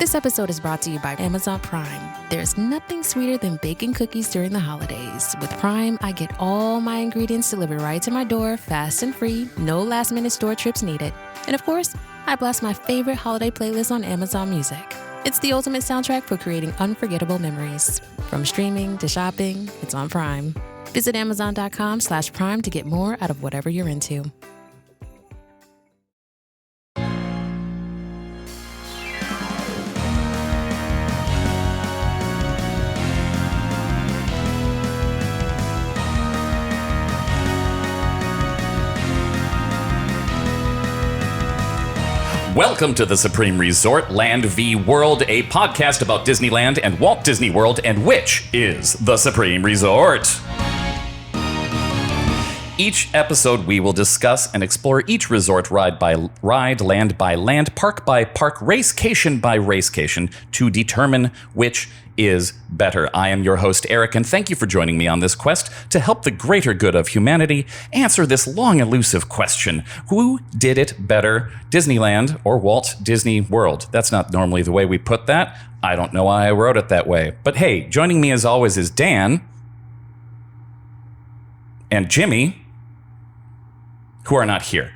This episode is brought to you by Amazon Prime. There's nothing sweeter than baking cookies during the holidays. With Prime, I get all my ingredients delivered right to my door, fast and free, no last-minute store trips needed. And of course, I blast my favorite holiday playlist on Amazon Music. It's the ultimate soundtrack for creating unforgettable memories. From streaming to shopping, it's on Prime. Visit Amazon.com/Prime to get more out of whatever you're into. Welcome to the Supreme Resort, Land v. World, a podcast about Disneyland and Walt Disney World and which is the Supreme Resort. Each episode we will discuss and explore each resort ride by ride, land by land, park by park, racecation by racecation to determine which is better. I am your host, Erik, and thank you for joining me on this quest to help the greater good of humanity answer this long elusive question. Who did it better, Disneyland or Walt Disney World? That's not normally the way we put that. I don't know why I wrote it that way. But hey, joining me as always is Dan and Jimmy, who are not here.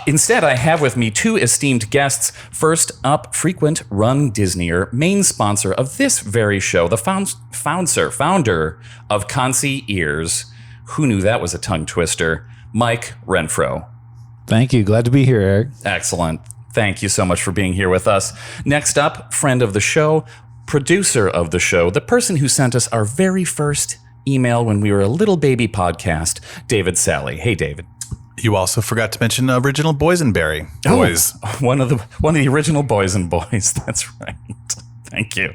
Instead, I have with me two esteemed guests. First up, frequent runDisneyer, main sponsor of this very show, the founder of Concierge. Who knew that was a tongue twister? Mike Renfro. Thank you. Glad to be here, Erik. Excellent. Thank you so much for being here with us. Next up, friend of the show, producer of the show, the person who sent us our very first email when we were a little baby podcast, David Sally. Hey, David. You also forgot to mention original Boysenberry boys. Oh, one of the original Boysen boys. That's right. Thank you.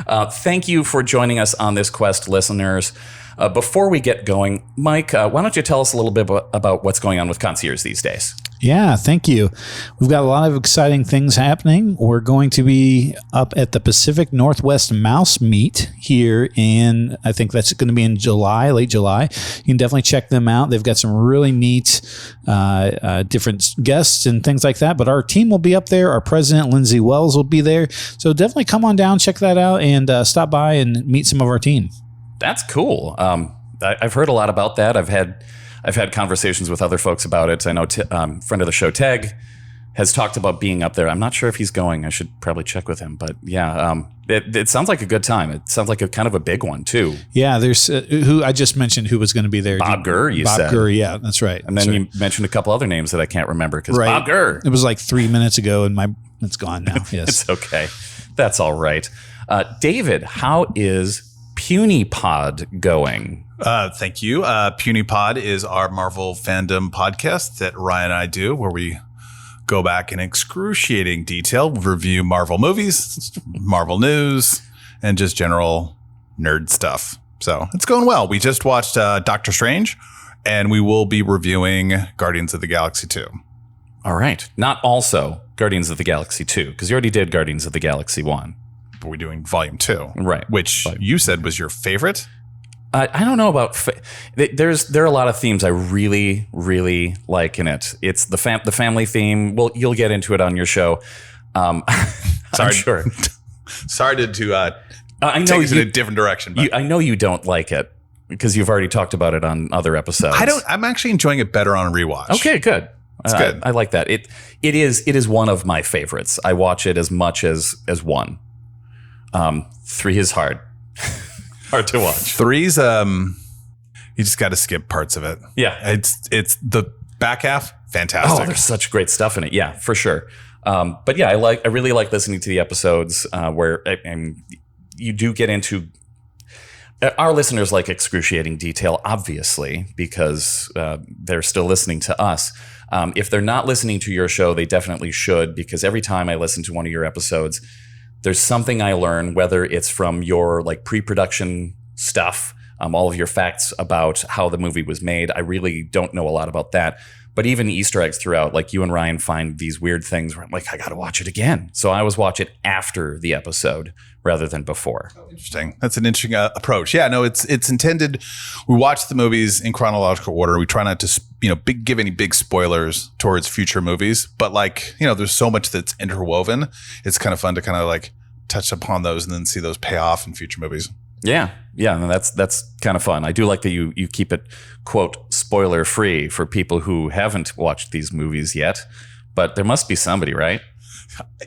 Thank you for joining us on this quest, listeners. Before we get going, Mike, why don't you tell us a little bit about what's going on with Concierge these days? Yeah, thank you. We've got a lot of exciting things happening. We're going to be up at the Pacific Northwest Mouse Meet here in, I think that's going to be in July, late July. You can definitely check them out. They've got some really neat different guests and things like that. But our team will be up there. Our president, Lindsay Wells, will be there. So definitely come on down, check that out, and stop by and meet some of our team. That's cool. I've heard a lot about that. I've had conversations with other folks about it. I know friend of the show, Teg, has talked about being up there. I'm not sure if he's going. I should probably check with him. But yeah, it sounds like a good time. It sounds like a kind of a big one, too. Yeah, there's who I just mentioned who was going to be there. Bob Gurr, you said. Bob Gurr, yeah, that's right. And then you mentioned a couple other names that I can't remember because Bob Gurr. It was like 3 minutes ago, and it's gone now. Yes. It's okay. That's all right. David, how is Puny Pod going? Thank you. Puny Pod is our Marvel fandom podcast that Ryan and I do, where we go back in excruciating detail, review Marvel movies, Marvel news, and just general nerd stuff. So it's going well. We just watched Doctor Strange, and we will be reviewing Guardians of the Galaxy 2. All right. Not also Guardians of the Galaxy 2, because you already did Guardians of the Galaxy 1. But we're doing Volume 2. Right. Which you said was your favorite? I don't know about. There are a lot of themes I really, really like in it. It's the family theme. Well, you'll get into it on your show. Sorry, I'm sure. Sorry to I know take us in a different direction. But I know you don't like it because you've already talked about it on other episodes. I'm actually enjoying it better on a rewatch. Okay, good. It's good. I like that. It is one of my favorites. I watch it as much as 1. 3 is hard. Hard to watch. 3's you just got to skip parts of it. Yeah. It's the back half, fantastic. Oh, there's such great stuff in it. Yeah, for sure. But yeah, I really like listening to the episodes where and you do get into our listeners like excruciating detail, obviously, because they're still listening to us. If they're not listening to your show, they definitely should, because every time I listen to one of your episodes, there's something I learn, whether it's from your like pre-production stuff, all of your facts about how the movie was made. I really don't know a lot about that. But even Easter eggs throughout, like you and Ryan find these weird things where I'm like, I got to watch it again. So I always watch it after the episode rather than before. Oh, interesting. That's an interesting approach. Yeah, no, it's intended. We watch the movies in chronological order. We try not to, give any big spoilers towards future movies. But there's so much that's interwoven. It's kind of fun to kind of touch upon those and then see those pay off in future movies. Yeah. And that's kind of fun. I do like that you keep it, quote, spoiler free for people who haven't watched these movies yet. But there must be somebody, right?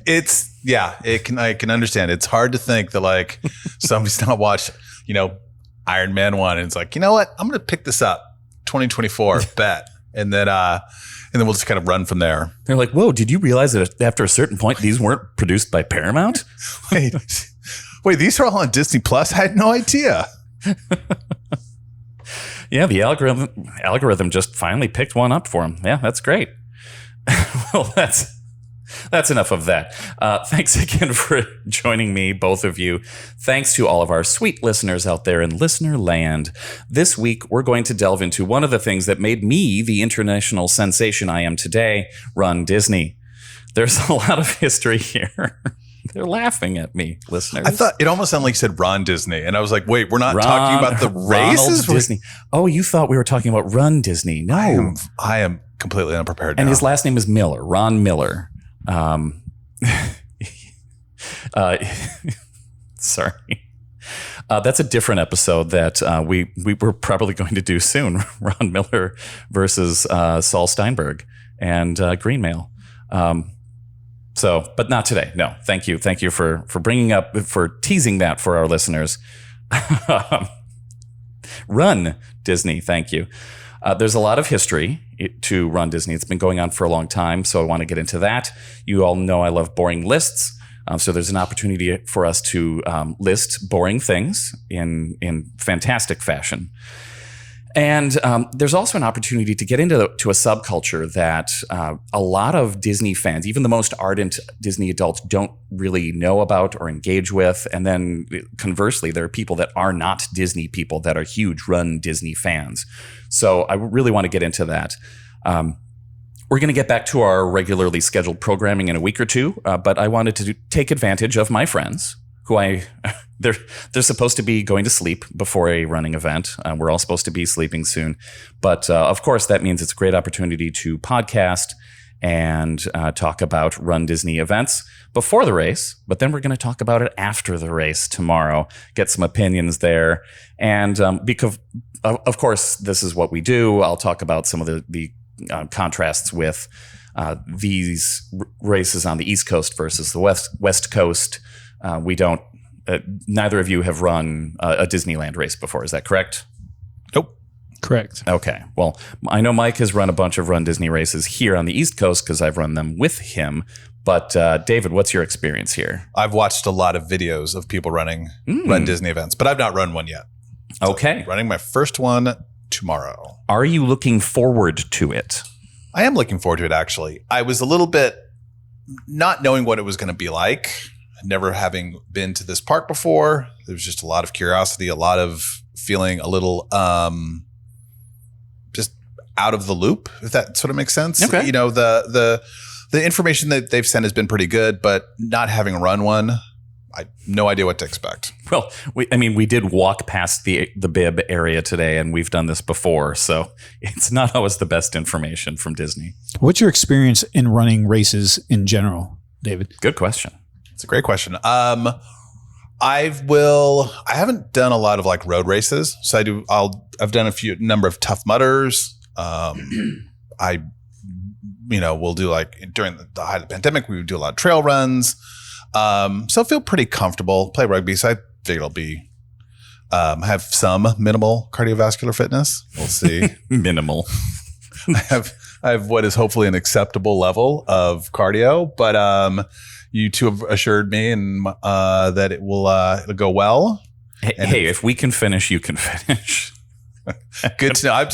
I can understand. It's hard to think that like somebody's not watched, Iron Man 1 and it's like, you know what? I'm going to pick this up 2024 bet. And then we'll just kind of run from there. They're like, whoa, did you realize that after a certain point, these weren't produced by Paramount? Wait, these are all on Disney Plus? I had no idea. Yeah, the algorithm just finally picked one up for them. Yeah, that's great. Well, that's enough of that. Thanks again for joining me, both of you. Thanks to all of our sweet listeners out there in listener land. This week, we're going to delve into one of the things that made me the international sensation I am today, runDisney. There's a lot of history here. They're laughing at me, listeners. I thought it almost sounded like you said runDisney. And I was like, wait, we're not talking about the races? Disney. Oh, you thought we were talking about runDisney. No. I am completely unprepared and now. His last name is Miller, Ron Miller. Sorry. That's a different episode that we were probably going to do soon. Ron Miller versus Saul Steinberg and Greenmail. But not today. No, thank you. Thank you for teasing that for our listeners. runDisney. Thank you. There's a lot of history to runDisney. It's been going on for a long time, so I want to get into that. You all know I love boring lists, so there's an opportunity for us to list boring things in fantastic fashion. And there's also an opportunity to get into a subculture that a lot of Disney fans, even the most ardent Disney adults, don't really know about or engage with. And then conversely, there are people that are not Disney people that are huge runDisney fans. So I really want to get into that. We're going to get back to our regularly scheduled programming in a week or two, but I wanted to take advantage of my friends who they're supposed to be going to sleep before a running event. We're all supposed to be sleeping soon. But of course, that means it's a great opportunity to podcast and talk about runDisney events before the race. But then we're going to talk about it after the race tomorrow, get some opinions there. And because, of course, this is what we do. I'll talk about some of the contrasts with these races on the East Coast versus the West Coast. We don't. Neither of you have run a Disneyland race before. Is that correct? Nope. Correct. Okay. Well, I know Mike has run a bunch of runDisney races here on the East Coast because I've run them with him. But David, what's your experience here? I've watched a lot of videos of people running runDisney events, but I've not run one yet. Okay. So running my first one tomorrow. Are you looking forward to it? I am looking forward to it, actually. I was a little bit not knowing what it was going to be like. Never having been to this park before, there was just a lot of curiosity, a lot of feeling a little just out of the loop, if that sort of makes sense. Okay. The information that they've sent has been pretty good, but not having run one, I no idea what to expect. Well, we did walk past the bib area today, and we've done this before, so it's not always the best information from Disney. What's your experience in running races in general, David? Good question. It's a great question. I haven't done a lot of like road races. So I've done number of Tough Mudders. We'll do like during the height of the pandemic, we would do a lot of trail runs. So I feel pretty comfortable. Play rugby. So I think it'll be, have some minimal cardiovascular fitness. We'll see. Minimal. I have what is hopefully an acceptable level of cardio, but, you two have assured me and that it'll go well. Hey, if we can finish, you can finish. Good to know.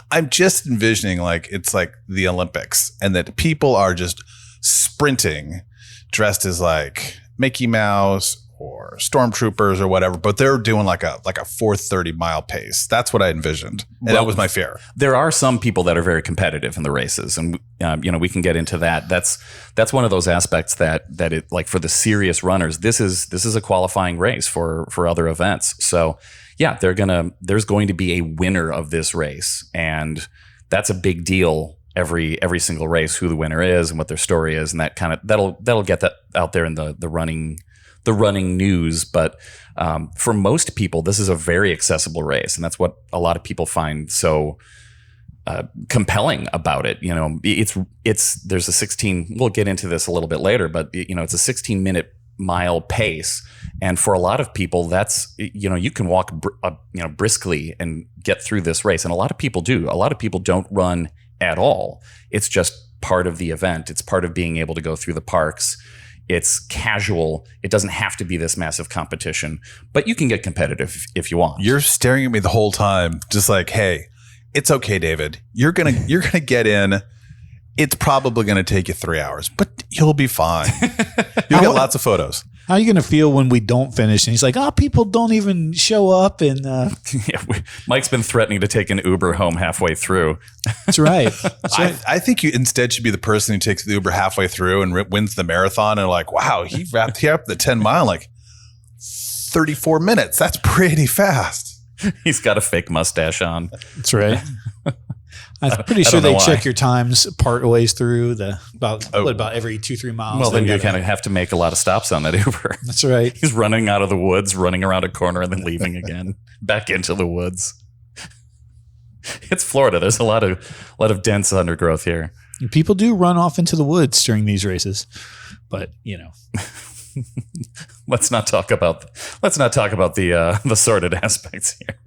I'm just envisioning like it's like the Olympics and that people are just sprinting dressed as like Mickey Mouse or stormtroopers or whatever, but they're doing like a 4:30 mile pace. That's what I envisioned. And that was my fear. There are some people that are very competitive in the races, and we can get into that. That's one of those aspects that it, like, for the serious runners, this is a qualifying race for other events. So yeah, there's going to be a winner of this race, and that's a big deal every single race, who the winner is and what their story is, and that kind of that'll get that out there in the running news. But for most people, this is a very accessible race, and that's what a lot of people find so compelling about it. You know, there's a 16. We'll get into this a little bit later, but you know, it's a 16-minute mile pace, and for a lot of people, that's, you know, you can walk briskly and get through this race, and a lot of people do. A lot of people don't run at all. It's just part of the event. It's part of being able to go through the parks. It's casual. It doesn't have to be this massive competition, but you can get competitive if you want. You're staring at me the whole time, just like, hey, it's okay, David. You're gonna get in. It's probably going to take you 3 hours, but you'll be fine. You'll get lots of photos. How are you going to feel when we don't finish? And he's like, people don't even show up. And Mike's been threatening to take an Uber home halfway through. That's right. I think you instead should be the person who takes the Uber halfway through and wins the marathon. And like, wow, he wrapped up the 10 mile in like 34 minutes. That's pretty fast. He's got a fake mustache on. That's right. I'm pretty sure they check your times part ways through about every 2-3 miles. Well, then you kind of have to make a lot of stops on that Uber. That's right. He's running out of the woods, running around a corner, and then leaving again, back into the woods. It's Florida. There's a lot of dense undergrowth here. And people do run off into the woods during these races, but you know. Let's not talk about the sordid aspects here.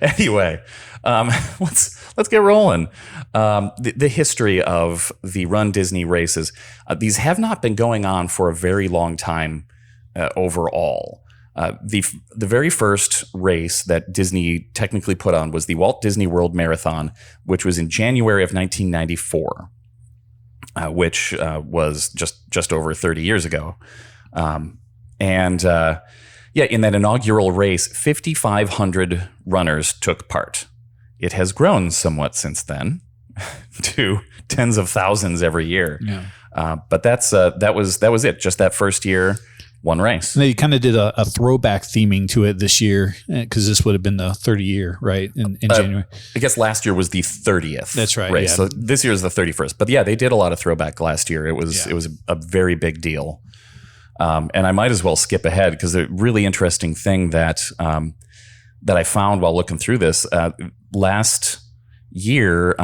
Anyway, let's get rolling. The history of the Run Disney races, these have not been going on for a very long time overall. The very first race that Disney technically put on was the Walt Disney World Marathon, which was in January of 1994, which was just over 30 years ago. In that inaugural race, 5,500 runners took part. It has grown somewhat since then to tens of thousands every year. Yeah. But that was it. Just that first year, one race. And they kind of did a throwback theming to it this year, because this would have been the 30-year, right, in January. I guess last year was the 30th. That's right. Race. Yeah. So this year is the 31st. But yeah, they did a lot of throwback last year. It was a very big deal. And I might as well skip ahead, because a really interesting thing that I found while looking through this last year,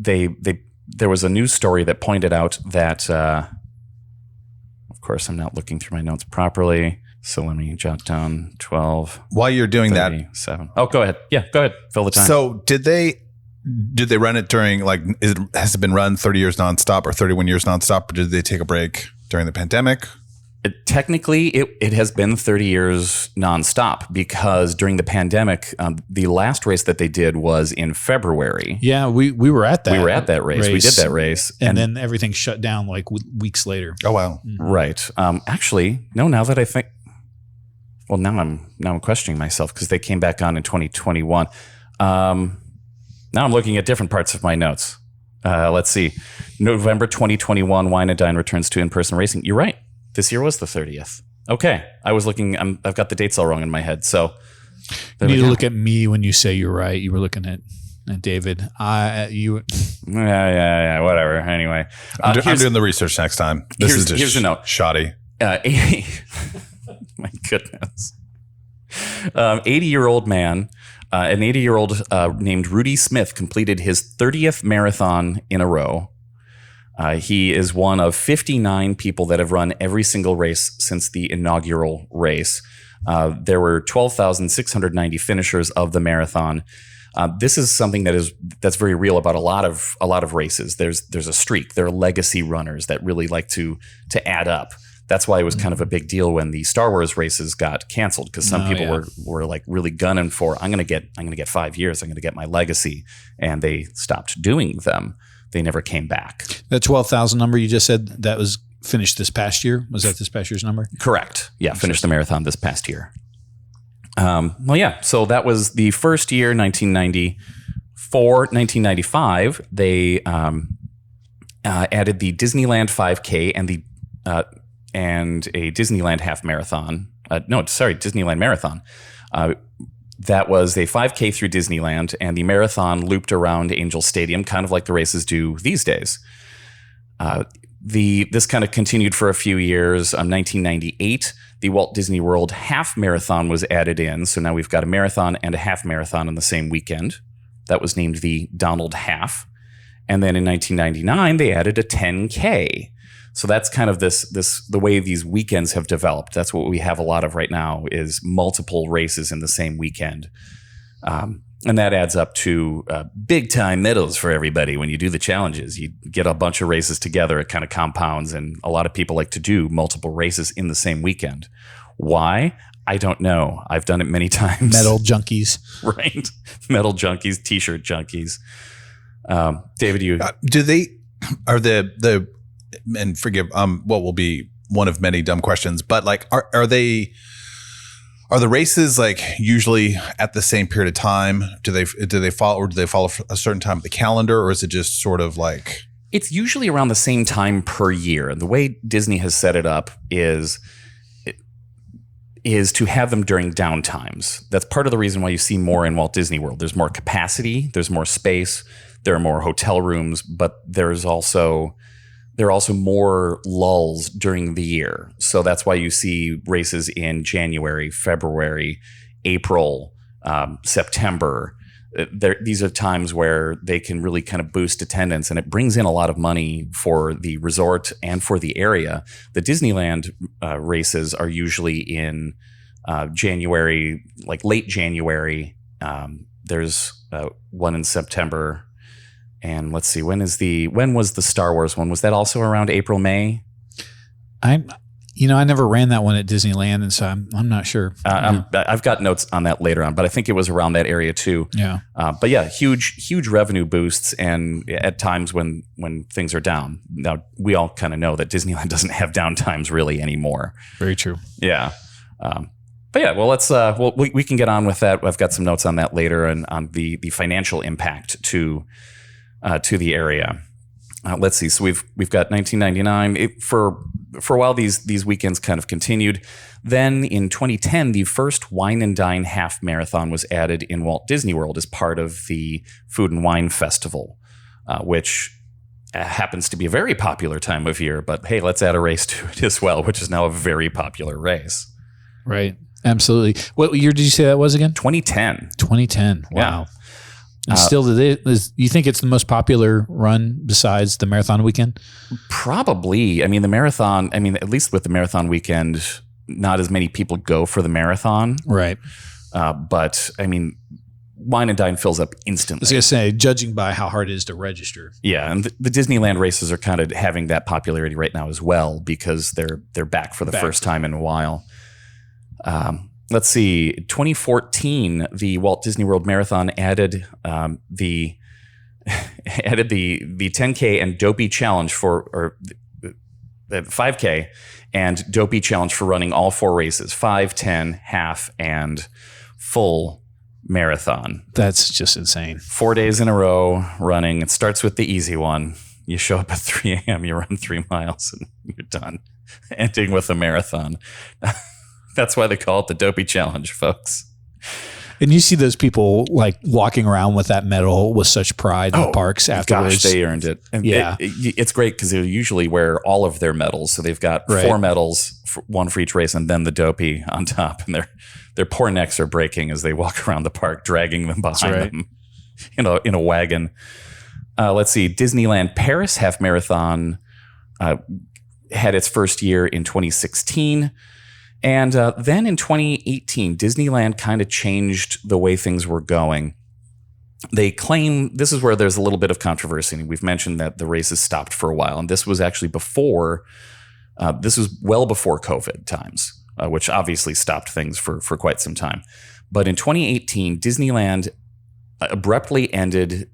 there was a news story that pointed out that. Of course, I'm not looking through my notes properly, so let me jot down 12. While you're doing 37. Oh, go ahead. Yeah, go ahead. Fill the time. So did they run it during, like, has it been run 30 years nonstop or 31 years nonstop, or did they take a break during the pandemic? Technically, it has been 30 years nonstop, because during the pandemic, the last race that they did was in February. Yeah, we were at that. We were at that race. We did that race. And then everything shut down like weeks later. Oh, wow. Right. Actually, no, now that I think, well, now I'm questioning myself, because they came back on in 2021. Now I'm looking at different parts of my notes. Let's see. November 2021, Wine and Dine returns to in-person racing. You're right. This year was the 30th. Okay. I was looking, I've got the dates all wrong in my head. So you need to look at me when you say you're right. You were looking at David. Yeah, whatever. Anyway. I'm doing the research next time. Here's a note. Shoddy. 80, my goodness. 80-year-old man, an 80-year-old named Rudy Smith completed his 30th marathon in a row. He is one of 59 people that have run every single race since the inaugural race. There were 12,690 finishers of the marathon. This is something that's very real about a lot of races. There's a streak. There are legacy runners that really like to add up. That's why it was kind of a big deal when the Star Wars races got canceled, because some people were like really gunning for, I'm gonna get 5 years. I'm gonna get my legacy, and they stopped doing them. They never came back. That 12,000 number you just said, that was finished this past year? Was that this past year's number? Correct. Yeah, finished the marathon this past year. So that was the first year, 1994. 1995, they added the Disneyland 5K and a Disneyland half marathon. Disneyland marathon. That was a 5K through Disneyland, and the marathon looped around Angel Stadium, kind of like the races do these days. This kind of continued for a few years. 1998, the Walt Disney World half marathon was added in. So now we've got a marathon and a half marathon in the same weekend. That was named the Donald Half. And then in 1999, they added a 10K. So that's kind of the way these weekends have developed. That's what we have a lot of right now is multiple races in the same weekend. And that adds up to big time medals for everybody. When you do the challenges, you get a bunch of races together. It kind of compounds, and a lot of people like to do multiple races in the same weekend. Why? I don't know. I've done it many times. Medal junkies. Right. Medal junkies, t-shirt junkies. David, you are the and forgive what will be one of many dumb questions, but like are the races like usually at the same period of time? Do they follow a certain time of the calendar, or is it just sort of like it's usually around the same time per year? And the way Disney has set it up is to have them during downtimes. That's part of the reason why you see more in Walt Disney World. There's more capacity, there's more space, there are more hotel rooms, but there are also more lulls during the year. So that's why you see races in January, February, April, September. These are times where they can really kind of boost attendance, and it brings in a lot of money for the resort and for the area. The Disneyland races are usually in January, like late January. There's one in September. And let's see, when was the Star Wars one? Was that also around April, May? I never ran that one at Disneyland, and so I'm not sure. I've got notes on that later on, but I think it was around that area too. Yeah. But yeah, huge revenue boosts, and at times when things are down. Now we all kind of know that Disneyland doesn't have downtimes really anymore. Very true. Yeah. But yeah, well, let's we can get on with that. I've got some notes on that later, and on the financial impact to the area. Let's see. So we've got 1999. For a while, these weekends kind of continued. Then in 2010, the first Wine and Dine half marathon was added in Walt Disney World as part of the Food and Wine Festival, which happens to be a very popular time of year. But hey, let's add a race to it as well, which is now a very popular race. Right. Absolutely. What year did you say that was again? 2010. 2010. Wow. Yeah. And still, you think it's the most popular run besides the marathon weekend? Probably. I mean, the marathon, at least with the marathon weekend, not as many people go for the marathon. Right. But, Wine and Dine fills up instantly. I was going to say, judging by how hard it is to register. Yeah, and the Disneyland races are kind of having that popularity right now as well, because they're back for the first time in a while. Let's see, 2014, the Walt Disney World Marathon added the 10K and Dopey Challenge or the 5K and Dopey Challenge for running all four races, 5, 10, half, and full marathon. That's just insane. 4 days in a row running. It starts with the easy one. You show up at 3 a.m., you run 3 miles, and you're done. Ending with a marathon. That's why they call it the Dopey Challenge, folks. And you see those people like walking around with that medal with such pride in the parks afterwards. Gosh, they earned it. And yeah. It's great because they usually wear all of their medals. So they've got 4 medals, one for each race, and then the Dopey on top. And their poor necks are breaking as they walk around the park, dragging them behind them in a wagon. Let's see. Disneyland Paris Half Marathon had its first year in 2016. And then in 2018, Disneyland kind of changed the way things were going. They claim, this is where there's a little bit of controversy. We've mentioned that the races stopped for a while. And this was actually this was well before COVID times, which obviously stopped things for quite some time. But in 2018, Disneyland abruptly ended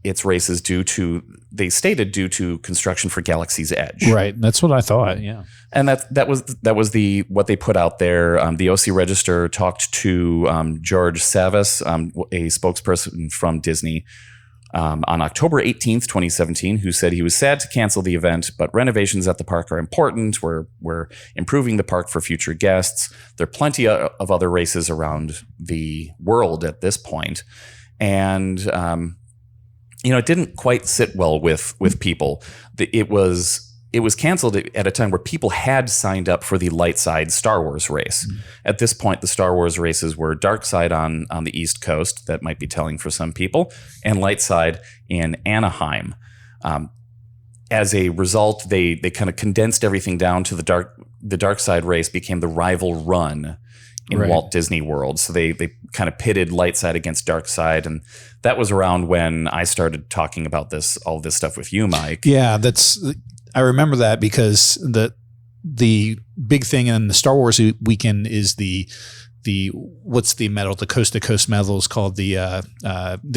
its races due to construction for Galaxy's Edge. Right. That's what I thought. Yeah. And that was what they put out there. The OC Register talked to George Savas, a spokesperson from Disney, on October 18th, 2017, who said he was sad to cancel the event, but renovations at the park are important. We're improving the park for future guests. There are plenty of other races around the world at this point. And, it didn't quite sit well with people. It was canceled at a time where people had signed up for the light side Star Wars race. Mm-hmm. At this point, the Star Wars races were dark side on the East Coast. That might be telling for some people, and light side in Anaheim. As a result, they kind of condensed everything down to the dark side race became the rival run in Walt Disney World. So they kind of pitted light side against dark side. And that was around when I started talking about all this stuff with you, Mike. Yeah, I remember that because the big thing in the Star Wars weekend is the what's the medal? The Coast to Coast medal is called the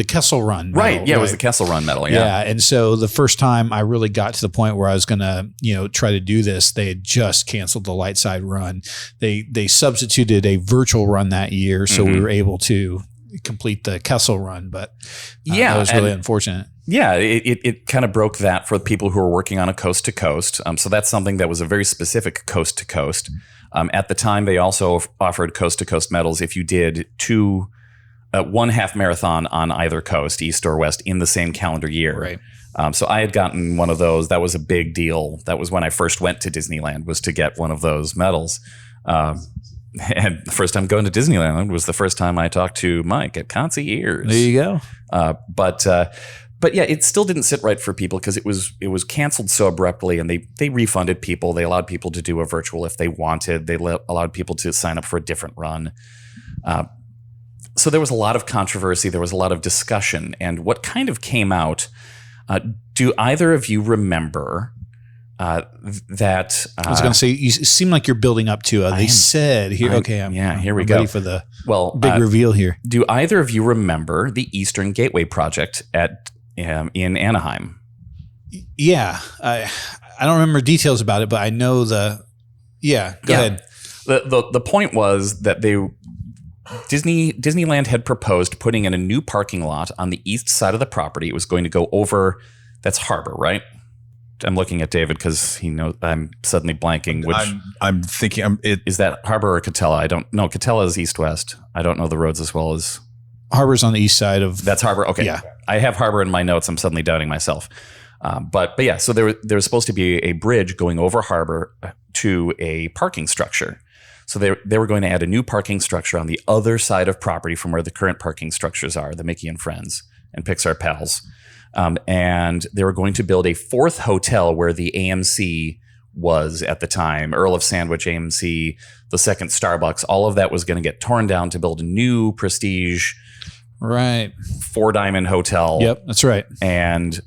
Kessel Run medal, right. Yeah, it was the Kessel Run medal. Yeah. And so the first time I really got to the point where I was going to, try to do this, they had just canceled the light side run. They substituted a virtual run that year. So we were able to complete the Kessel Run, but that was really unfortunate. Yeah, it kind of broke that for people who are working on a coast to coast. So that's something that was a very specific coast to coast. At the time, they also offered coast to coast medals if you did one half marathon on either coast, east or west, in the same calendar year. Right. So I had gotten one of those. That was a big deal. That was when I first went to Disneyland, was to get one of those medals. And the first time going to Disneyland was the first time I talked to Mike at Concierge. There you go. But yeah, it still didn't sit right for people because it was canceled so abruptly, and they refunded people. They allowed people to do a virtual if they wanted. They allowed people to sign up for a different run. So there was a lot of controversy. There was a lot of discussion. And what kind of came out, do either of you remember that? I was going to say, you seem like you're building up to they said here. Here we I'm go. ready for the big reveal here. Do either of you remember the Eastern Gateway project in Anaheim? Yeah, I don't remember details about it, but I know Go ahead. The point was that Disneyland had proposed putting in a new parking lot on the east side of the property. It was going to go over. That's Harbor, right? I'm looking at David because he knows I'm suddenly blanking. I'm thinking is that Harbor or Catella? I don't know. Catella is east-west. I don't know the roads as well as Harbor's on the east side of. That's Harbor. Okay. Yeah. I have Harbor in my notes. I'm suddenly doubting myself. But yeah, so there was supposed to be a bridge going over Harbor to a parking structure. So they were going to add a new parking structure on the other side of property from where the current parking structures are, the Mickey and Friends and Pixar Pals. And they were going to build a fourth hotel where the AMC was at the time, Earl of Sandwich AMC, the second Starbucks. All of that was going to get torn down to build a new prestige, right, 4-diamond hotel. Yep, that's right. And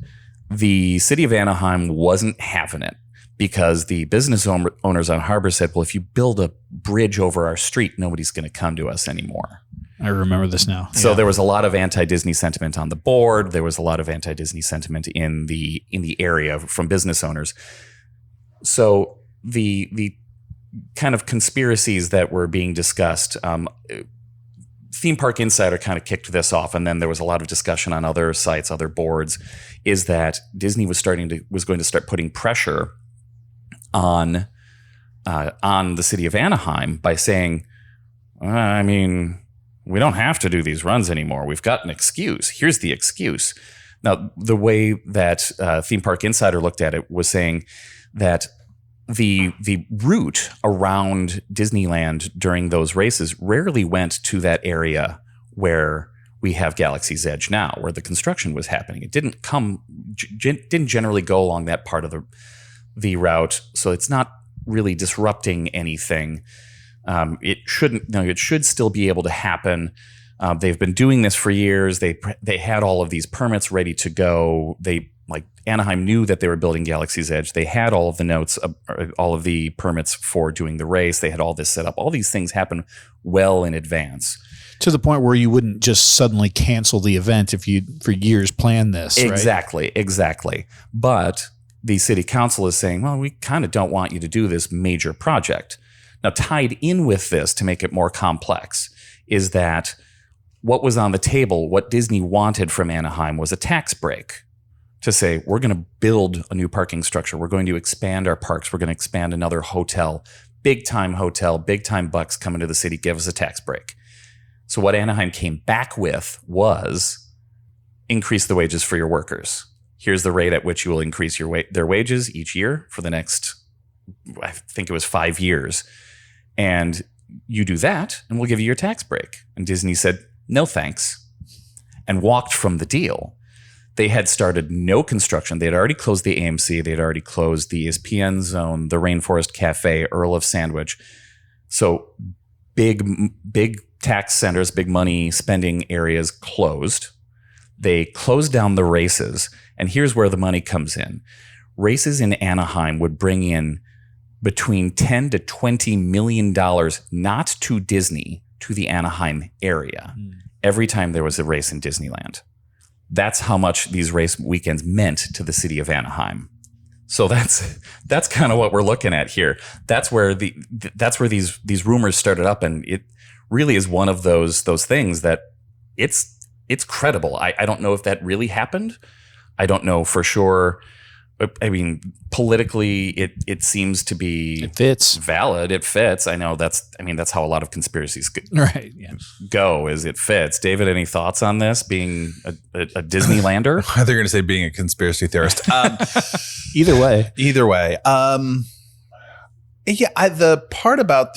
the city of Anaheim wasn't having it because the business owners on Harbor said, well, if you build a bridge over our street, nobody's going to come to us anymore. I remember this now. So there was a lot of anti-Disney sentiment on the board. There was a lot of anti-Disney sentiment in the area from business owners. So the kind of conspiracies that were being discussed, Theme Park Insider kind of kicked this off, and then there was a lot of discussion on other sites, other boards, is that Disney was going to start putting pressure on the city of Anaheim by saying, we don't have to do these runs anymore. We've got an excuse. Here's the excuse. Now, the way that Theme Park Insider looked at it was saying that the route around Disneyland during those races rarely went to that area where we have Galaxy's Edge now, where the construction was happening. It didn't generally go along that part of the route, so it's not really disrupting anything. It should still be able to happen. They've been doing this for years. They had all of these permits ready to go. Anaheim knew that they were building Galaxy's Edge. They had all of the notes, all of the permits for doing the race. They had all this set up. All these things happen well in advance. To the point where you wouldn't just suddenly cancel the event if you, for years, planned this. Exactly. But the city council is saying, well, we kind of don't want you to do this major project. Now, tied in with this to make it more complex is that what was on the table, what Disney wanted from Anaheim was a tax break to say, we're going to build a new parking structure. We're going to expand our parks. We're going to expand another hotel, big time bucks coming to the city, give us a tax break. So what Anaheim came back with was increase the wages for your workers. Here's the rate at which you will increase their wages each year for the next, I think it was 5 years. And you do that and we'll give you your tax break. And Disney said, no thanks, and walked from the deal. They had started no construction. They had already closed the AMC. They had already closed the ESPN Zone, the Rainforest Cafe, Earl of Sandwich. So big tax centers, big money spending areas closed. They closed down the races. And here's where the money comes in. Races in Anaheim would bring in between $10 to $20 million, not to Disney, to the Anaheim area, every time there was a race in Disneyland. That's how much these race weekends meant to the city of Anaheim. So that's kind of what we're looking at here. That's where these rumors started up, and it really is one of those things that it's credible. I don't know if that really happened. I don't know for sure. I mean, politically, it seems to be it fits. Valid. It fits. I know that's how a lot of conspiracies go. Is it fits? David, any thoughts on this? Being a Disneylander? I thought you were going to say being a conspiracy theorist. Either way. Yeah. The part about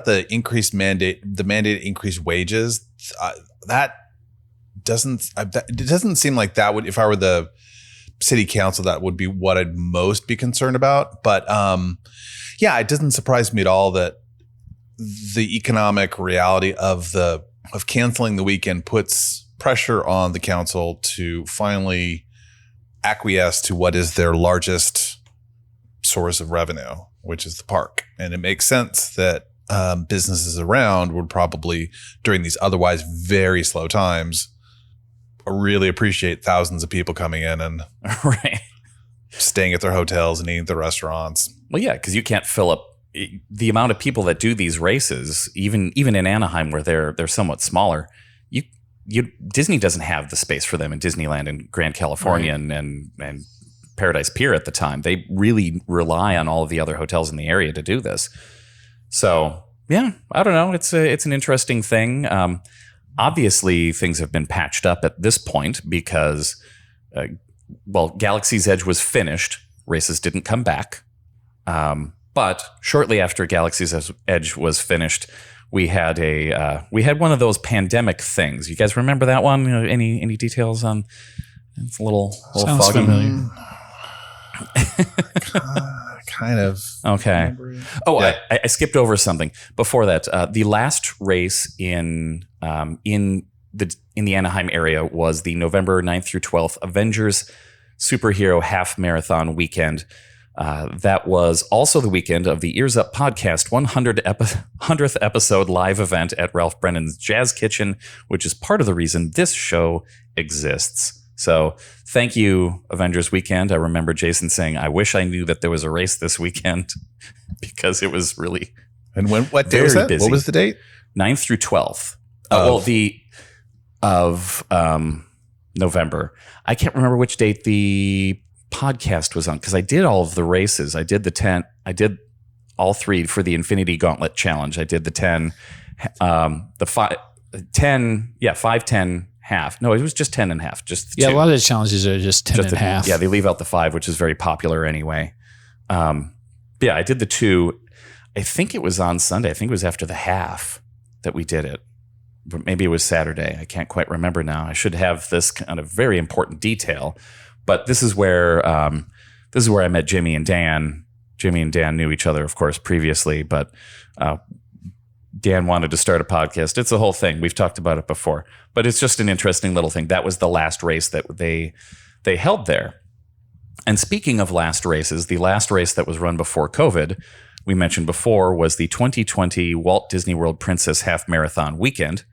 the increased mandate, the mandated increased wages, it doesn't seem like that would, if I were the city council, that would be what I'd most be concerned about. But it doesn't surprise me at all that the economic reality of canceling the weekend puts pressure on the council to finally acquiesce to what is their largest source of revenue, which is the park. And it makes sense that businesses around would probably, during these otherwise very slow times, really appreciate thousands of people coming in and staying at their hotels and eating at the restaurants. Well, yeah, because you can't fill up the amount of people that do these races, even in Anaheim, where they're somewhat smaller. Disney doesn't have the space for them in Disneyland and Grand California and Paradise Pier at the time. They really rely on all of the other hotels in the area to do this. So yeah, I don't know. It's an interesting thing. Obviously, things have been patched up at this point because, Galaxy's Edge was finished. Races didn't come back. But shortly after Galaxy's Edge was finished, we had one of those pandemic things. You guys remember that one? Any details on? It's a little Sounds foggy. familiar. Kind of. Okay. Oh, yeah. I skipped over something before that. The last race in the Anaheim area was the November 9th through 12th Avengers Superhero Half Marathon Weekend. That was also the weekend of the EarzUp Podcast 100th episode live event at Ralph Brennan's Jazz Kitchen, which is part of the reason this show exists. So thank you, Avengers Weekend. I remember Jason saying, I wish I knew that there was a race this weekend because it was really And what day was that? busy. What was the date? 9th through 12th. Of November. I can't remember which date the podcast was on because I did all of the races. I did the 10. I did all three for the Infinity Gauntlet Challenge. I did the 10, the 5, 10, 5, 10, half. No, it was just 10 and half. Just a two. lot of the challenges are just 10 and a half. Yeah, they leave out the 5, which is very popular anyway. I did the 2. I think it was on Sunday. I think it was after the half that we did it. But maybe it was Saturday. I can't quite remember now. I should have this kind of very important detail. But this is where I met Jimmy and Dan. Jimmy and Dan knew each other, of course, previously, but Dan wanted to start a podcast. It's a whole thing. We've talked about it before, but it's just an interesting little thing. That was the last race that they held there. And speaking of last races, the last race that was run before COVID, we mentioned before, was the 2020 Walt Disney World Princess Half Marathon Weekend.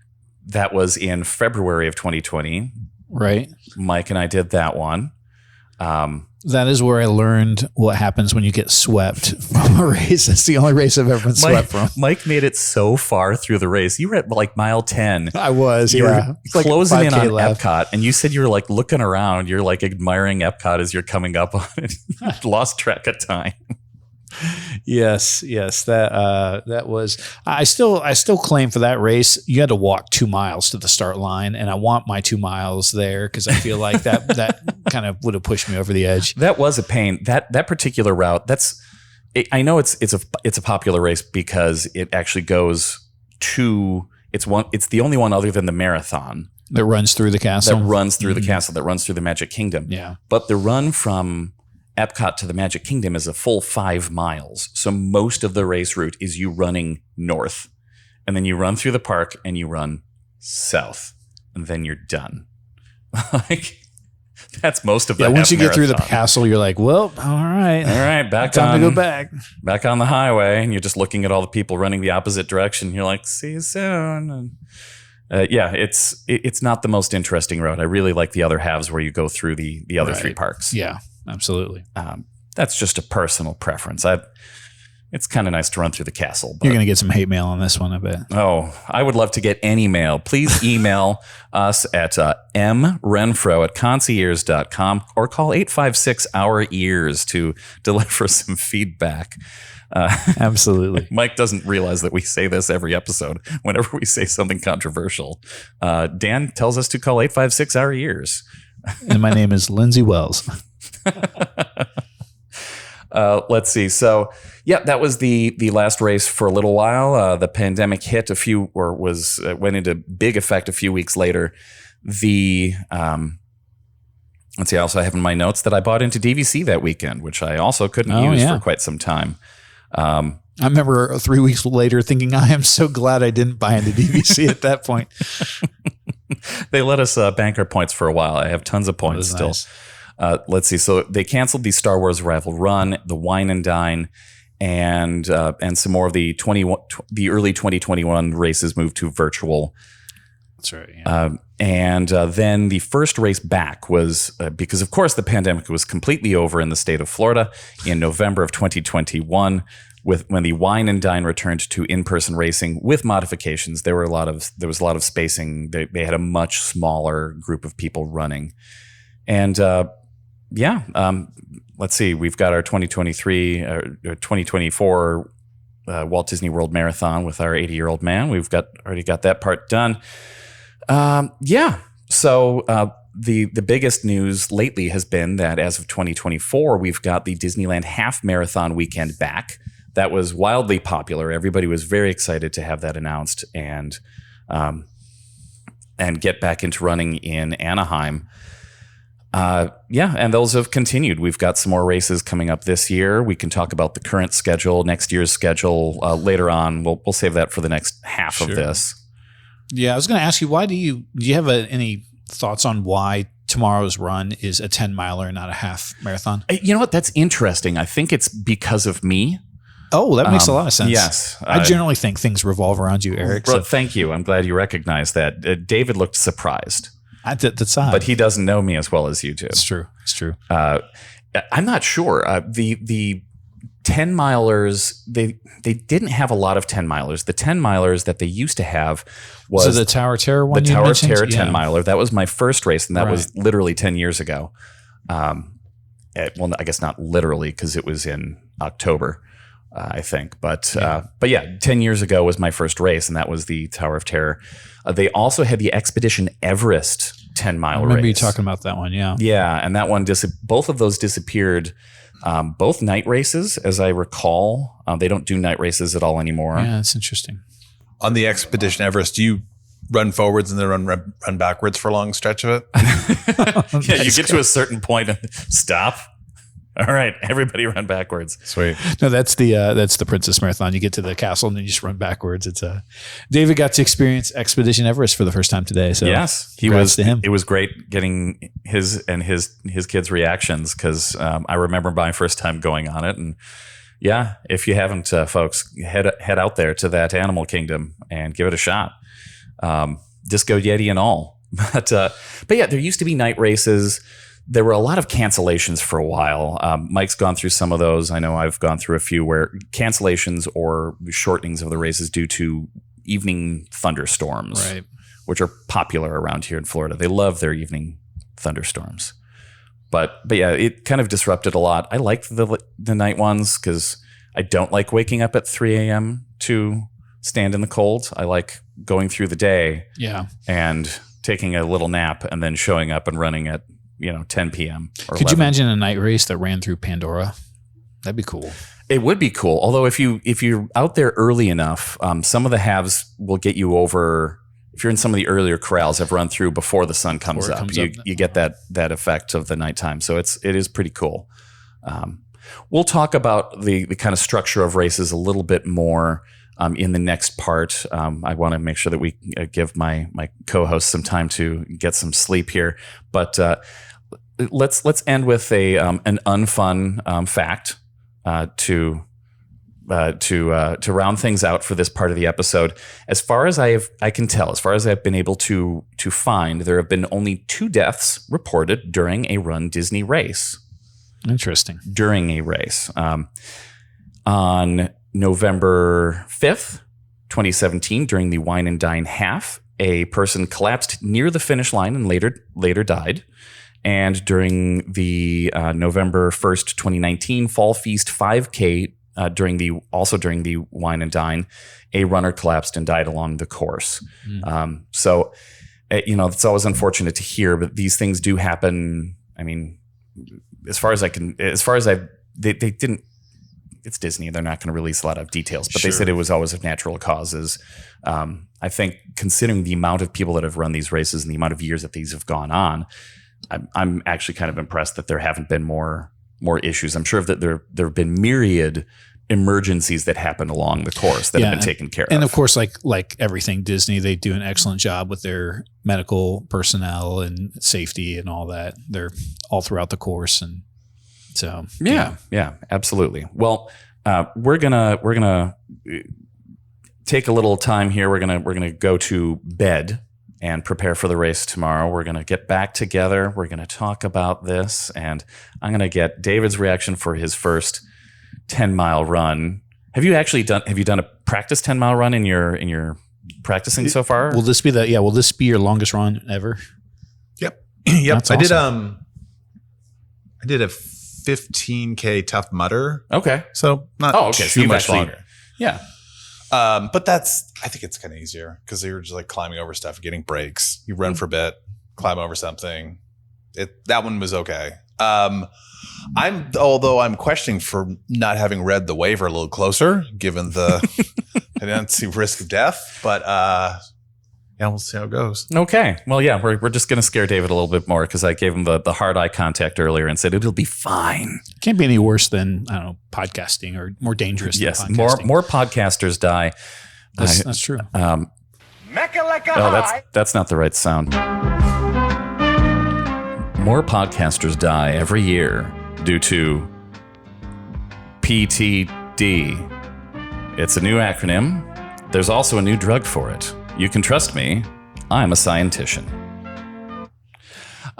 That was in February of 2020. Right. Mike and I did that one. That is where I learned what happens when you get swept from a race. That's the only race I've ever been swept from. Mike made it so far through the race. You were at like mile 10. I was, You yeah. were It's like closing in 5K on left. Epcot, and you said you were like looking around. You're like admiring Epcot as you're coming up on it. Lost track of time. Yes. That was. I still claim for that race. You had to walk 2 miles to the start line, and I want my 2 miles there because I feel like that kind of would have pushed me over the edge. That was a pain. That particular route. I know it's a popular race because it actually goes to. It's the only one other than the marathon That runs through the castle. that runs through the castle, that runs through the Magic Kingdom. Yeah. But the run from Epcot to the Magic Kingdom is a full 5 miles. So most of the race route is you running north, and then you run through the park and you run south, and then you're done. Like that's most of the Once you get through the marathon. castle, you're like, well, all right. All right, back Time on to go back. on the highway, and you're just looking at all the people running the opposite direction. You're like, see you soon. And, it's not the most interesting route. I really like the other halves where you go through the other 3 parks. Yeah, absolutely. That's just a personal preference. It's kind of nice to run through the castle. But, You're going to get some hate mail on this one, I bet. oh, I would love to get any mail. Please email us at mrenfro@concierge.com or call 856-OUR-EARS to deliver some feedback. Absolutely. Mike doesn't realize that we say this every episode whenever we say something controversial. Dan tells us to call 856-OUR-EARS. And my name is Lindsay Wells. Let's see. So, yeah, that was the last race for a little while. The pandemic hit went into big effect a few weeks later. Let's see. I also have in my notes that I bought into DVC that weekend, which I also couldn't use for quite some time. I remember 3 weeks later thinking, I am so glad I didn't buy into DVC at that point. They let us bank our points for a while. I have tons of points still. Nice. Let's see. So they canceled the Star Wars Arrival Run, the Wine and Dine, and some more of the early 2021 races moved to virtual. That's right. Yeah. And then the first race back was because, of course, the pandemic was completely over in the state of Florida in November of 2021. When the Wine and Dine returned to in-person racing with modifications, there was a lot of spacing. They had a much smaller group of people running, and let's see. We've got our 2024 Walt Disney World Marathon with our 80-year-old man. We've already got that part done. So the biggest news lately has been that as of 2024, we've got the Disneyland Half Marathon weekend back. That was wildly popular. Everybody was very excited to have that announced and get back into running in Anaheim. And those have continued. We've got some more races coming up this year. We can talk about the current schedule, next year's schedule later on. We'll save that for the next half of this. Yeah, I was going to ask you, why do you have any thoughts on why tomorrow's run is a 10-miler and not a half marathon? You know what? That's interesting. I think it's because of me. Oh, that makes a lot of sense. Yes. I generally think things revolve around you, Erik. So Thank you. I'm glad you recognize that. David looked surprised. that's odd. But he doesn't know me as well as you do. It's true. It's true. I'm not sure. The 10 milers, they didn't have a lot of 10 milers. The 10 milers that they used to have was the Tower of Terror one. The you Tower of mentioned? Terror 10 miler. That was my first race, and that was Right. literally 10 years ago. Well, I guess not literally because it was in October, I think. But yeah, 10 years ago was my first race, and that was the Tower of Terror. They also had the Expedition Everest 10-mile race. I remember you talking about that one, yeah. Yeah, and that one, both of those disappeared. Both night races, as I recall. They don't do night races at all anymore. Yeah, that's interesting. On the Expedition Everest, do you run forwards and then run backwards for a long stretch of it? Yeah, you get to a certain point and stop. All right, everybody run backwards. Sweet. No, that's the Princess Marathon. You get to the castle and then you just run backwards. It's David got to experience Expedition Everest for the first time today. So yes, congrats to him. It was great getting his kids' reactions because I remember my first time going on it. And yeah, if you haven't, folks, head out there to that animal kingdom and give it a shot. Disco Yeti and all. But yeah, there used to be night races. there were a lot of cancellations for a while. Mike's gone through some of those. I know I've gone through a few where cancellations or shortenings of the races due to evening thunderstorms, Right. which are popular around here in Florida. They love their evening thunderstorms. But yeah, it kind of disrupted a lot. I like the night ones because I don't like waking up at 3 a.m. to stand in the cold. I like going through the day and taking a little nap and then showing up and running at 10 p.m. or Could 11. you imagine a night race that ran through Pandora? That'd be cool. It would be cool. Although if you're out there early enough, some of the halves will get you over. If you're in some of the earlier corrals, have run through before the sun comes up. You get that effect of the nighttime. So it is pretty cool. We'll talk about the kind of structure of races a little bit more in the next part. I want to make sure that we give my co-host some time to get some sleep here. But let's end with an unfun fact to round things out for this part of the episode. As far as I can tell, as far as I've been able to find, there have been only 2 deaths reported during a Run Disney race. Interesting. During a race. On November 5th, 2017, during the Wine and Dine half, a person collapsed near the finish line and later died. And during the November 1st, 2019 Fall Feast 5K, during the Wine and Dine, a runner collapsed and died along the course. So, it's always unfortunate to hear, but these things do happen. I mean, they didn't. It's Disney. They're not going to release a lot of details, but They said it was always of natural causes. I think considering the amount of people that have run these races and the amount of years that these have gone on, I'm actually kind of impressed that there haven't been more issues. I'm sure that there have been myriad emergencies that happen along the course that have been taken care of. And of course, like everything Disney, they do an excellent job with their medical personnel and safety and all that. They're all throughout the course. And so, yeah, absolutely. Well, we're gonna take a little time here. We're gonna go to bed and prepare for the race tomorrow. We're gonna get back together. We're gonna talk about this, and I'm gonna get David's reaction for his first 10-mile run. Have you done a practice 10-mile run in your practicing so far? Will this be your longest run ever? Yep. That's awesome. I did a 15K Tough Mudder. Okay. So not too much longer. Yeah. But I think it's kind of easier because you're just like climbing over stuff, getting breaks. You run for a bit, climb over something. That one was okay. Although I'm questioning for not having read the waiver a little closer, given I didn't see risk of death, but we'll see how it goes. Okay. Well, yeah, we're just going to scare David a little bit more because I gave him the hard eye contact earlier and said it'll be fine. Can't be any worse than, I don't know, podcasting, or more dangerous than podcasting. Yes, more podcasters die. That's true. That's not the right sound. More podcasters die every year due to PTD. It's a new acronym. There's also a new drug for it. You can trust me. I'm a scientician.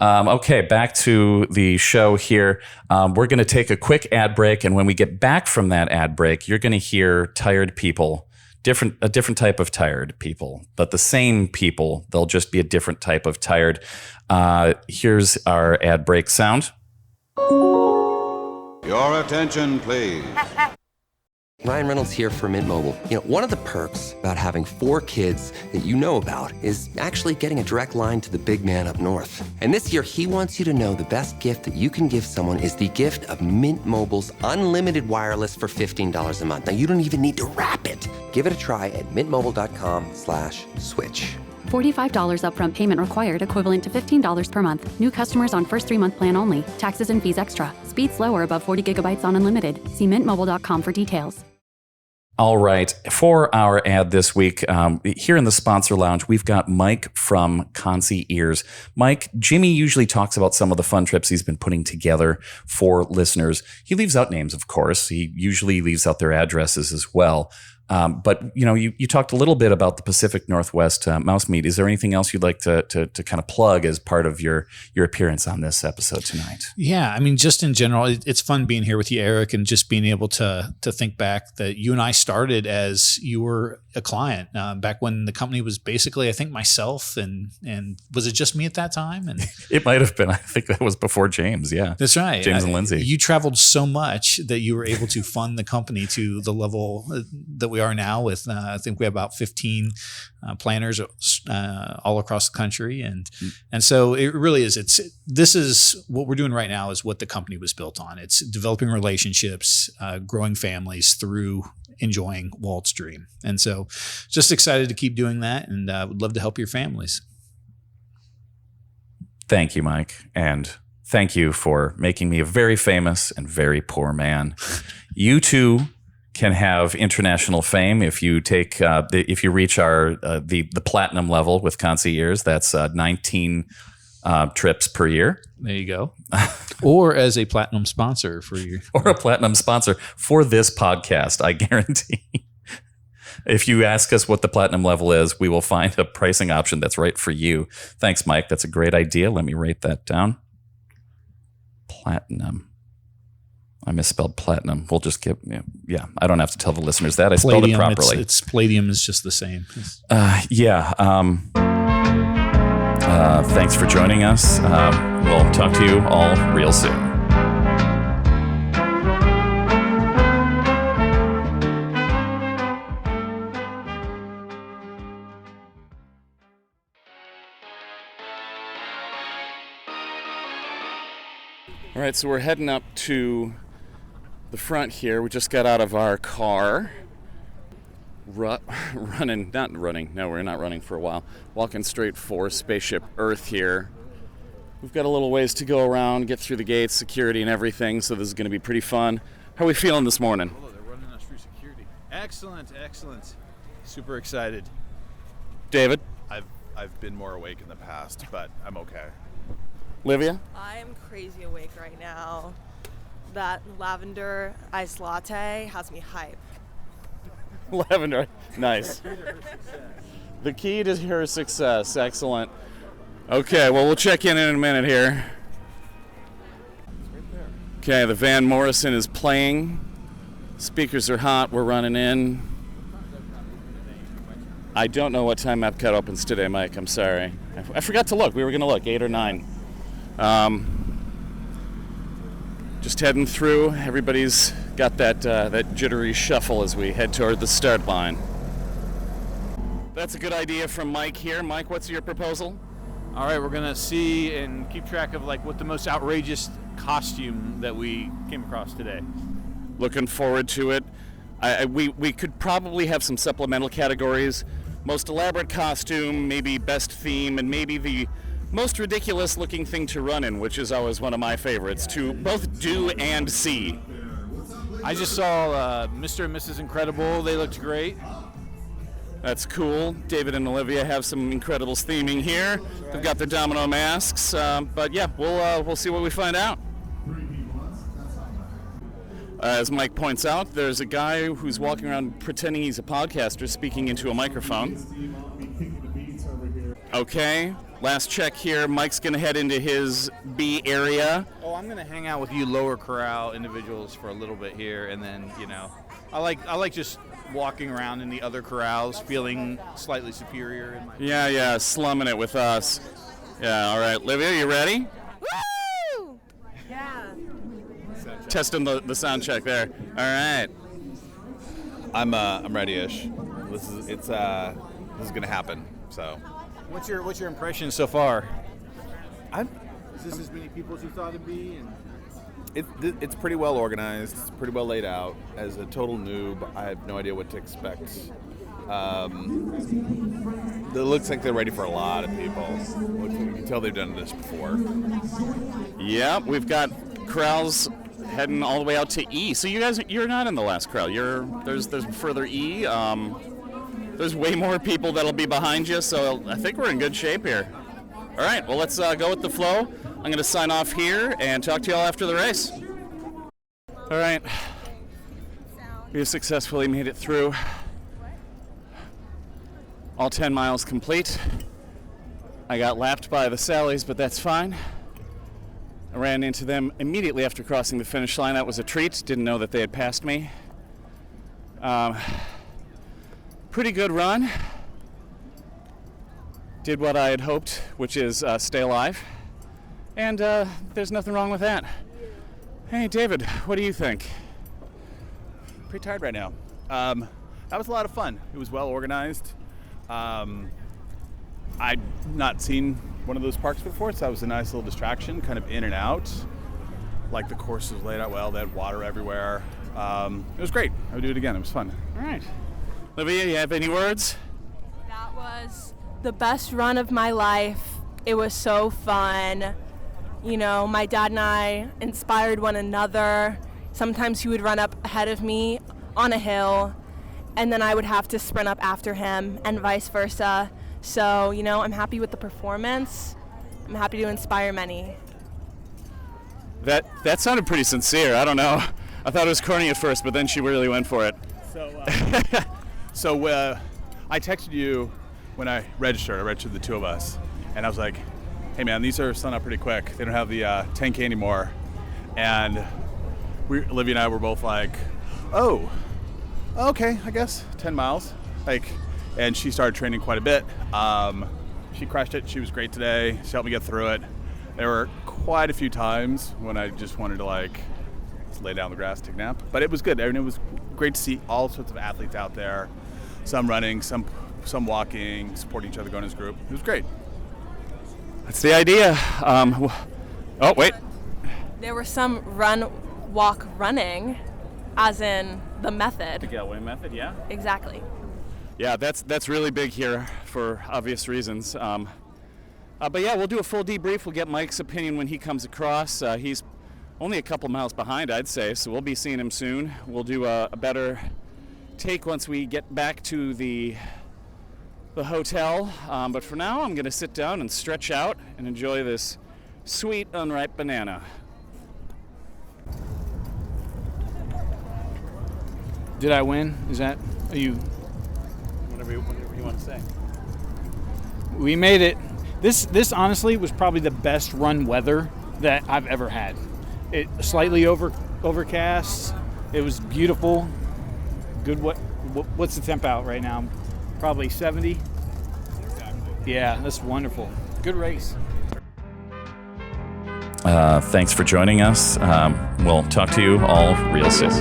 Okay, back to the show here. We're going to take a quick ad break, and when we get back from that ad break, you're going to hear tired people, a different type of tired people, but the same people. They'll just be a different type of tired. Here's our ad break sound. Your attention, please. Ryan Reynolds here for Mint Mobile. One of the perks about having 4 kids that you know about is actually getting a direct line to the big man up north. And this year, he wants you to know the best gift that you can give someone is the gift of Mint Mobile's unlimited wireless for $15 a month. Now, you don't even need to wrap it. Give it a try at mintmobile.com/switch. $45 upfront payment required, equivalent to $15 per month. New customers on first 3-month plan only. Taxes and fees extra. Speed slower above 40 gigabytes on unlimited. See mintmobile.com for details. All right. For our ad this week, here in the sponsor lounge, we've got Mike from Concy Ears. Mike, Jimmy usually talks about some of the fun trips he's been putting together for listeners. He leaves out names, of course. He usually leaves out their addresses as well. But you talked a little bit about the Pacific Northwest Mouse Meet. Is there anything else you'd like to kind of plug as part of your appearance on this episode tonight? Yeah, I mean, just in general, it's fun being here with you, Erik, and just being able to think back that you and I started as you were a client back when the company was basically, I think, myself and was it just me at that time? And it might have been. I think that was before James. Yeah, that's right. James and Lindsay. You traveled so much that you were able to fund the company to the level that we are now. With I think we have about 15 planners all across the country, and so it really is. This is what we're doing right now. Is what the company was built on. It's developing relationships, growing families through enjoying Walt's dream. And so just excited to keep doing that, and would love to help your families. Thank you, Mike. And thank you for making me a very famous and very poor man. You too can have international fame if you take if you reach our the platinum level with concierge. That's 19 trips per year. There you go. Or as a platinum sponsor for you. Or a platinum sponsor for this podcast, I guarantee. If you ask us what the platinum level is, we will find a pricing option that's right for you. Thanks, Mike. That's a great idea. Let me write that down. Platinum. I misspelled platinum. We'll just get, yeah, I don't have to tell the listeners that. I spelled it properly. It's palladium is just the same. Yeah. Thanks for joining us. We'll talk to you all real soon. All right, so we're heading up to the front here. We just got out of our car. No, we're not running for a while. Walking straight for Spaceship Earth here. We've got a little ways to go around, get through the gates, security and everything, so this is going to be pretty fun. How are we feeling this morning? Oh, they're running us through security. Excellent. Super excited. David? I've been more awake in the past, but I'm okay. Livia? I'm crazy awake right now. That lavender iced latte has me hype. Lavender, nice. The key to her success, excellent. Okay, well, we'll check in a minute here. Okay, the Van Morrison is playing. Speakers are hot, we're running in. I don't know what time Epcot opens today, Mike, I'm sorry. I forgot to look, we were gonna look, 8 or 9. Just heading through. Everybody's got that jittery shuffle as we head toward the start line. That's a good idea from Mike here. Mike, what's your proposal? All right, we're gonna see and keep track of what the most outrageous costume that we came across today. Looking forward to it. We could probably have some supplemental categories. Most elaborate costume, maybe best theme, and maybe the most ridiculous looking thing to run in, which is always one of my favorites to both do and see. I just saw Mr. and Mrs. Incredible. They looked great. That's cool. David and Olivia have some Incredibles theming here. They've got the domino masks, but yeah, we'll see what we find out. As Mike points out, there's a guy who's walking around pretending he's a podcaster, speaking into a microphone. Okay. Last check here, Mike's going to head into his B area. Oh, I'm going to hang out with you lower corral individuals for a little bit here, and then, I like just walking around in the other corrals, feeling slightly superior. Yeah, slumming it with us. Yeah, all right. Livia, you ready? Woo! Yeah. Testing the sound check there. All right. I'm ready-ish. This is going to happen, so... What's your impression so far? Is this as many people as you thought it'd be? It's pretty well organized. It's pretty well laid out. As a total noob, I have no idea what to expect. It looks like they're ready for a lot of people. You can tell they've done this before. Yeah, we've got corrals heading all the way out to E. So you're not in the last corral. There's further E. There's way more people that'll be behind you, so I think we're in good shape here. All right, well, let's go with the flow. I'm going to sign off here and talk to you all after the race. All right. We have successfully made it through all 10 miles complete. I got lapped by the Sallies, but that's fine. I ran into them immediately after crossing the finish line. That was a treat. Didn't know that they had passed me. Pretty good run. Did what I had hoped, which is stay alive. And there's nothing wrong with that. Hey, David, what do you think? Pretty tired right now. That was a lot of fun. It was well organized. I'd not seen one of those parks before, so that was a nice little distraction, kind of in and out. Like the course was laid out well. They had water everywhere. It was great. I would do it again. It was fun. All right. Olivia, you have any words? That was the best run of my life. It was so fun. You know, my dad and I inspired one another. Sometimes he would run up ahead of me on a hill, and then I would have to sprint up after him, and vice versa. So, you know, I'm happy with the performance. I'm happy to inspire many. That sounded pretty sincere. I don't know. I thought it was corny at first, but then she really went for it. So I texted you when I registered the two of us, and I was like, hey man, these are selling out pretty quick. They don't have the 10K anymore. And Olivia and I were both like, oh, okay, I guess 10 miles. And she started training quite a bit. She crushed it. She was great today. She helped me get through it. There were quite a few times when I just wanted to just lay down on the grass, take a nap. But it was good. I mean, it was great to see all sorts of athletes out there. Some running, some walking, supporting each other, going as a group. It was great. That's the idea. Oh, wait. There were some run, walk, running, as in the method. The Galway method, yeah. Exactly. Yeah, that's really big here for obvious reasons. But yeah, we'll do a full debrief. We'll get Mike's opinion when he comes across. He's only a couple miles behind, I'd say, so we'll be seeing him soon. We'll do a better take once we get back to the hotel. But for now, I'm going to sit down and stretch out and enjoy this sweet, unripe banana. Did I win? Are you... Whatever you want to say. We made it. This honestly was probably the best run weather that I've ever had. It slightly overcast. It was beautiful. Good. What's the temp out right now? Probably 70. Exactly. Yeah, that's wonderful. Good race. Thanks for joining us. We'll talk to you all real soon.